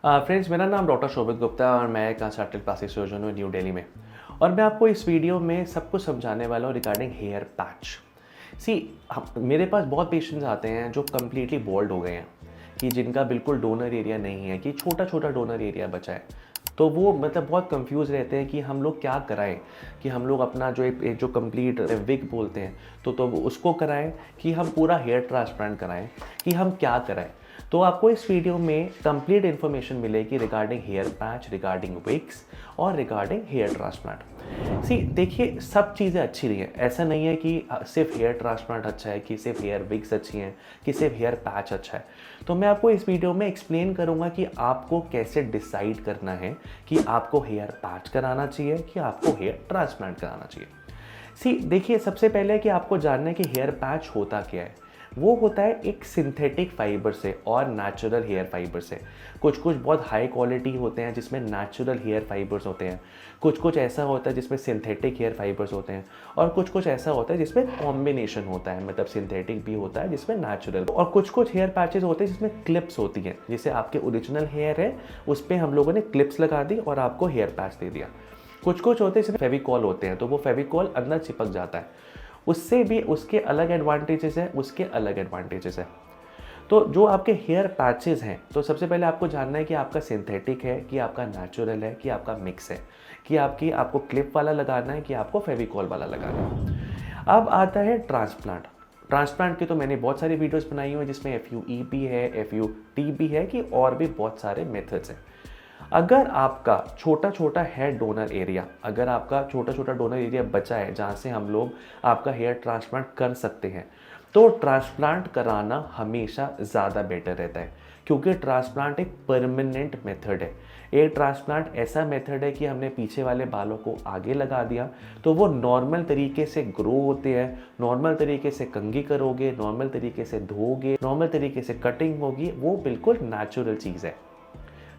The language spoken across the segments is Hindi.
फ्रेंड्स, मेरा नाम डॉक्टर शोभित गुप्ता और मैं एक कंसल्टेंट प्लास्टिक सर्जन हूँ न्यू दिल्ली में। और मैं आपको इस वीडियो में सब कुछ समझाने वाला हूँ रिगार्डिंग हेयर पैच। मेरे पास बहुत पेशेंट्स आते हैं जो कम्प्लीटली बॉल्ड हो गए हैं, कि जिनका बिल्कुल डोनर एरिया नहीं है, कि छोटा छोटा डोनर एरिया बचा है। तो वो बहुत कंफ्यूज रहते हैं कि हम लोग क्या कराएं, कि हम लोग अपना एक जो कंप्लीट विग बोलते हैं तो उसको कराएं, कि हम पूरा हेयर ट्रांसप्लांट कराएं, कि हम क्या कराएं। तो आपको इस वीडियो में कंप्लीट इन्फॉर्मेशन मिलेगी regarding hair patch, regarding wigs और रिगार्डिंग हेयर ट्रांसप्लांट। देखिए, सब चीज़ें अच्छी रही हैं। ऐसा नहीं है कि सिर्फ हेयर ट्रांसप्लांट अच्छा है, कि सिर्फ हेयर विग्स अच्छी हैं, कि सिर्फ हेयर पैच अच्छा है। तो मैं आपको इस वीडियो में एक्सप्लेन करूंगा कि आपको कैसे डिसाइड करना है कि आपको हेयर पैच कराना चाहिए कि आपको हेयर ट्रांसप्लांट कराना चाहिए। देखिए, सबसे पहले कि आपको जानना है कि हेयर पैच होता क्या है। वो होता है एक सिंथेटिक फाइबर से और नेचुरल हेयर फाइबर से। कुछ बहुत हाई क्वालिटी होते हैं जिसमें नेचुरल हेयर फाइबर्स होते हैं, कुछ ऐसा होता है जिसमें सिंथेटिक हेयर फाइबर्स होते हैं, और कुछ ऐसा होता है जिसमें कॉम्बिनेशन होता है, मतलब सिंथेटिक भी होता है जिसमें नेचुरल, और कुछ हेयर पैचेस होते हैं जिसमें क्लिप्स होती हैं। जैसे आपके ओरिजिनल हेयर है, उस पर हम लोगों ने क्लिप्स लगा दी और आपको हेयर पैच दे दिया। कुछ होते हैं जिसमें फेविकॉल होते हैं, तो वो फेविकॉल अंदर चिपक जाता है। उससे भी उसके अलग एडवांटेजेस हैं, उसके अलग एडवांटेजेस हैं। तो जो आपके हेयर पैचेस हैं, तो सबसे पहले आपको जानना है कि आपका सिंथेटिक है, कि आपका नेचुरल है, कि आपका मिक्स है, कि आपको क्लिप वाला लगाना है, कि आपको फेविकॉल वाला लगाना है। अब आता है ट्रांसप्लांट। ट्रांसप्लांट की तो मैंने बहुत सारी वीडियोस बनाई हुई हैं, जिसमें FUE भी है, FUT भी है, कि और भी बहुत सारे मेथड्स हैं। अगर आपका छोटा हेयर डोनर एरिया, अगर आपका छोटा डोनर एरिया बचा है जहाँ से हम लोग आपका हेयर ट्रांसप्लांट कर सकते हैं, तो ट्रांसप्लांट कराना हमेशा ज़्यादा बेटर रहता है, क्योंकि ट्रांसप्लांट एक परमानेंट मेथड है। एक ट्रांसप्लांट ऐसा मेथड है कि हमने पीछे वाले बालों को आगे लगा दिया, तो वो नॉर्मल तरीके से ग्रो होते हैं, नॉर्मल तरीके से कंघी करोगे, नॉर्मल तरीके से धोगे, नॉर्मल तरीके से कटिंग होगी, वो बिल्कुल नेचुरल चीज़ है।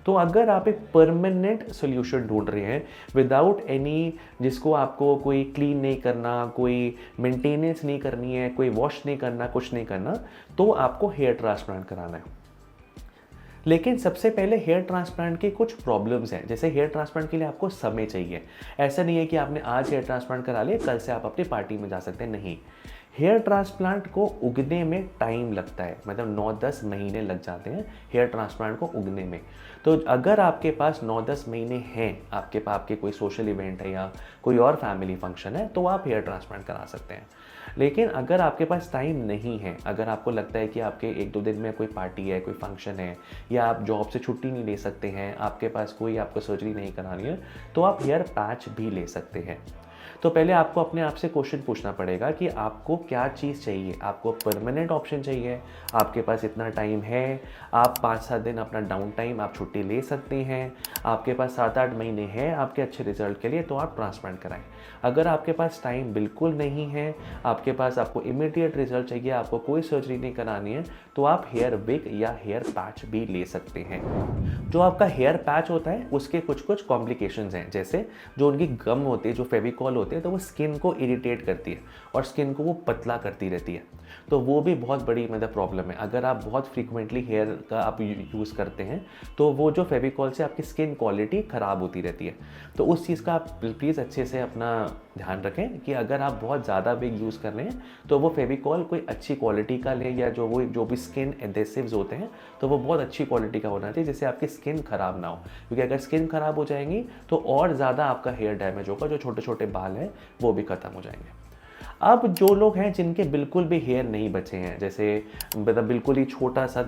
तो अगर आप एक परमानेंट सोल्यूशन ढूंढ रहे हैं विदाउट एनी, जिसको आपको कोई क्लीन नहीं करना, कोई मेंटेनेंस नहीं करनी है, कोई वॉश नहीं करना, कुछ नहीं करना, तो आपको हेयर ट्रांसप्लांट कराना है। लेकिन सबसे पहले हेयर ट्रांसप्लांट के कुछ प्रॉब्लम्स हैं। जैसे हेयर ट्रांसप्लांट के लिए आपको समय चाहिए। ऐसा नहीं है कि आपने आज हेयर ट्रांसप्लांट करा लिया, कल से आप अपनी पार्टी में जा सकते हैं, नहीं। हेयर ट्रांसप्लांट को उगने में टाइम लगता है, मतलब 9-10 महीने लग जाते हैं हेयर ट्रांसप्लांट को उगने में। तो अगर आपके पास 9-10 महीने हैं, आपके कोई सोशल इवेंट है या कोई और फैमिली फंक्शन है, तो आप हेयर ट्रांसप्लांट करा सकते हैं। लेकिन अगर आपके पास टाइम नहीं है, अगर आपको लगता है कि आपके 1-2 दिन में कोई पार्टी है, कोई फंक्शन है, या आप जॉब से छुट्टी नहीं ले सकते हैं, आपके पास कोई आपको सर्जरी नहीं करानी है, तो आप हेयर पैच भी ले सकते हैं। तो पहले आपको अपने आप से क्वेश्चन पूछना पड़ेगा कि आपको क्या चीज़ चाहिए। आपको परमानेंट ऑप्शन चाहिए, आपके पास इतना टाइम है, आप 5-7 दिन अपना डाउन टाइम आप छुट्टी ले सकते हैं, आपके पास 7-8 महीने हैं आपके अच्छे रिजल्ट के लिए, तो आप ट्रांसप्लांट कराएं। अगर आपके पास टाइम बिल्कुल नहीं है, आपको इमीडिएट रिजल्ट चाहिए, आपको कोई सर्जरी नहीं करानी है, तो आप हेयर विग या हेयर पैच भी ले सकते हैं। जो आपका हेयर पैच होता है उसके कुछ कॉम्प्लिकेशंस हैं। जैसे जो उनकी गम होती है, जो फेविकॉल होती है, तो वो स्किन को इरिटेट करती है और स्किन को वो पतला करती रहती है। तो वो भी बहुत बड़ी प्रॉब्लम है। अगर आप बहुत फ्रीक्वेंटली हेयर का आप यूज़ करते हैं, तो वो जो फेविकॉल से आपकी स्किन क्वालिटी ख़राब होती रहती है। तो उस चीज़ का आप प्लीज़ अच्छे से अपना ध्यान रखें कि अगर आप बहुत ज़्यादा विग यूज़ कर रहे हैं, तो वो फेविकॉल कोई अच्छी क्वालिटी का लें, या जो भी स्किन एडेसिव्स होते हैं, तो वो बहुत अच्छी क्वालिटी का होना चाहिए, जिससे आपकी स्किन ख़राब ना हो। क्योंकि अगर स्किन ख़राब हो जाएंगी तो और ज़्यादा आपका हेयर डैमेज होगा, जो छोटे बाल हैं वो भी ख़त्म हो जाएंगे। अब जो लोग हैं जिनके बिल्कुल भी हेयर नहीं बचे हैं, जैसे बिल्कुल ही छोटा सा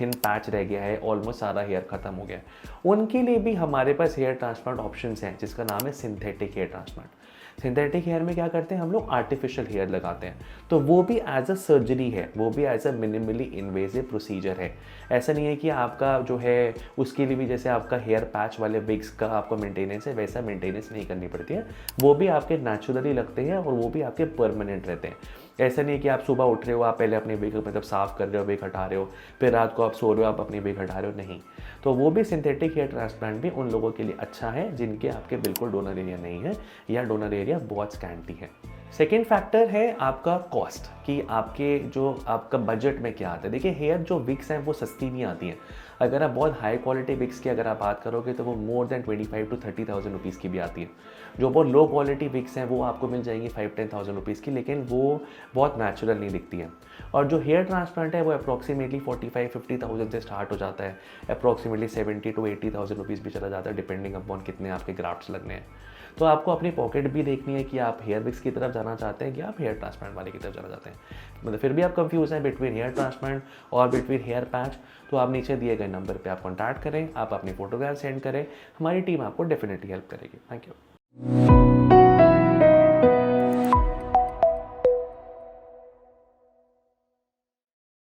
थिन पैच रह गया है, ऑलमोस्ट सारा हेयर ख़त्म हो गया है, उनके लिए भी हमारे पास हेयर ट्रांसप्लांट ऑप्शंस हैं, जिसका नाम है synthetic hair transplant. Synthetic hair में क्या करते हैं, हम लोग आर्टिफिशियल हेयर लगाते हैं। तो वो भी एज अ सर्जरी है, वो भी as a minimally invasive procedure है। ऐसा नहीं है कि आपका जो है उसके लिए भी जैसे आपका हेयर पैच वाले विग्स का आपको मेंटेनेंस है, वैसा मेंटेनेंस नहीं करनी पड़ती है। वो भी आपके नेचुरली लगते हैं और वो भी आपके परमानेंट रहते हैं। ऐसा नहीं है कि आप सुबह उठ रहे हो, आप पहले अपनी विग साफ़ कर रहे हो, विग हटा रहे हो, फिर रात को आप सो रहे हो, आप अपनी विग हटा रहे हो, नहीं। तो वो भी सिंथेटिक हेयर ट्रांसप्लांट भी उन लोगों के लिए अच्छा है जिनके आपके बिल्कुल डोनर एरिया नहीं है, या डोनर एरिया बहुत स्कैंटी है। सेकेंड फैक्टर है आपका कॉस्ट, कि आपके जो आपका बजट में क्या आता है। देखिए हेयर जो विक्स हैं वो सस्ती नहीं आती हैं। अगर आप बहुत हाई क्वालिटी विक्स की अगर आप बात करोगे तो वो मोर देन 25 to 30,000 रुपीज़ की भी आती है। जो बहुत लो क्वालिटी विक्स हैं वो आपको मिल जाएंगी 5-10,000 रुपीज़ की, लेकिन वो बहुत नेचुरल नहीं दिखती हैं। और जो हेयर ट्रांसप्लांट है वो अप्रॉक्सीमेटली 45-50,000 से स्टार्ट हो जाता है, अप्रॉक्सीमेटली 70 to 80,000 रुपीज़ भी चला जाता है, डिपेंडिंग अपॉन कितने आपके ग्राफ्ट्स लगने हैं। तो आपको अपनी पॉकेट भी देखनी है कि आप हेयर विक्स की तरफ जाना चाहते हैं कि आप हेयर ट्रांसप्लांट वाले की तरफ जाना चाहते हैं। मतलब फिर भी आप कंफ्यूज हैं बिटवीन हेयर ट्रांसप्लांट और बिटवीन हेयर पैच, तो आप नीचे दिए गए नंबर पे आप कॉन्टैक्ट करें, आप अपनी फोटोग्राफ सेंड करें, हमारी टीम आपको डेफिनेटली हेल्प करेगी। Thank you.